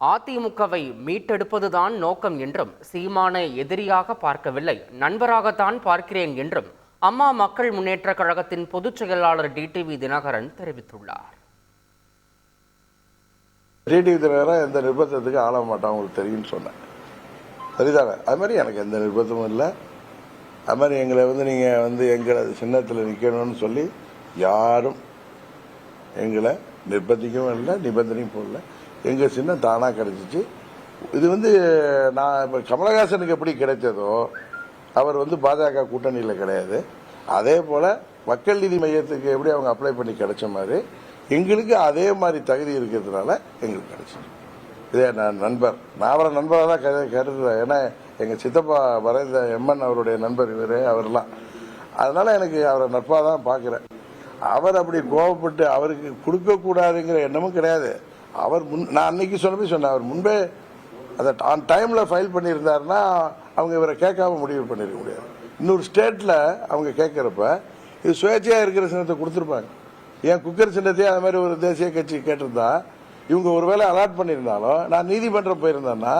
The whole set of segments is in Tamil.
அதிமுகவை மீட்டெடுப்பதுதான் நோக்கம் என்றும், சீமானை எதிரியாக பார்க்கவில்லை, நண்பராகத்தான் பார்க்கிறேன் என்றும் அம்மா மக்கள் முன்னேற்ற கழகத்தின் பொதுச் செயலாளர் டிடிவி தினகரன் தெரிவித்துள்ளார். டிடிவி தினகரன் எந்த நிர்பந்தத்துக்கு ஆள மாட்டான் உங்களுக்கு தெரியும்னு சொன்னேன். சரிதானே? அது மாதிரி எனக்கு எந்த நிர்பந்தமும் இல்லை. அது மாதிரி எங்களை நீங்கள் எங்களை சின்னத்தில் நிற்கணும்னு சொல்லி யாரும் எங்களை நிர்பந்திக்கவும் இல்லை, நிபந்தனையும் போடல. எங்கள் சின்னம் தானாக கிடைச்சிச்சு. இது நான் இப்போ கமலஹாசனுக்கு எப்படி கிடைச்சதோ, அவர் பாஜக கூட்டணியில் கிடையாது. அதே போல் மக்கள் நீதி மையத்துக்கு எப்படி அவங்க அப்ளை பண்ணி கிடைச்ச மாதிரி எங்களுக்கு அதே மாதிரி தகுதி இருக்கிறதுனால எங்களுக்கு கிடைச்சிது. இதே நான் அவரை நண்பராக தான் கருதுறேன். ஏன்னா எங்கள் சித்தப்பா வரைந்த எம்என் அவருடைய நண்பர் இவர், அவர்லாம். அதனால் எனக்கு அவரை நட்பாக தான் பார்க்குறேன். அவர் அப்படி கோவப்பட்டு அவருக்கு கொடுக்கக்கூடாதுங்கிற எண்ணமும் கிடையாது. அவர் நான் அன்னைக்கு சொன்னேன், அவர் முன்பே அதை ஆன் டைமில் ஃபைல் பண்ணியிருந்தாருன்னா அவங்க இவரை கேட்காம முடிவு பண்ணியிருக்க முடியாது. இன்னொரு ஸ்டேட்டில் அவங்க கேட்குறப்ப இது சுயேட்சையாக இருக்கிற சின்னத்தை கொடுத்துருப்பாங்க. ஏன் குக்கர் சின்னத்தையே அது மாதிரி ஒரு தேசிய கட்சி கேட்டிருந்தா இவங்க ஒருவேளை அலாட் பண்ணியிருந்தாலும், நான் நீதிமன்றம் போயிருந்தேன்னா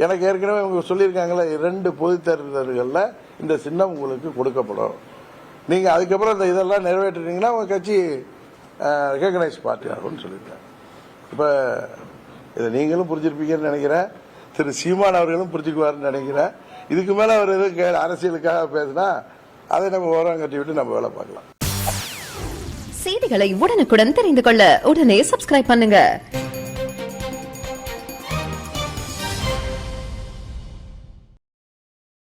எனக்கு ஏற்கனவே இவங்க சொல்லியிருக்காங்களே 2 பொதுத் தேர்தல்களில் இந்த சின்னம் உங்களுக்கு கொடுக்கப்படும், நீங்கள் அதுக்கப்புறம் இந்த இதெல்லாம் நிறைவேற்றினீங்கன்னா உங்கள் கட்சி ரெகக்னைஸ் பார்ட்டி ஆகும்னு சொல்லியிருக்காங்க. இப்போ இதை நீங்களும் புரிஞ்சிருப்பீங்கன்னு நினைக்கிறேன். திரு சீமான் அவர்களும் புரிஞ்சுக்குவார்னு நினைக்கிறேன். இதுக்கு மேலே அவர் எதுவும் அரசியலுக்காக பேசினா அதை நம்ம ஓரம் கட்டி விட்டு நம்ம வேலை பார்க்கலாம். செய்திகளை உடனுக்குடன் தெரிந்து கொள்ள உடனே சப்ஸ்கிரைப் பண்ணுங்க.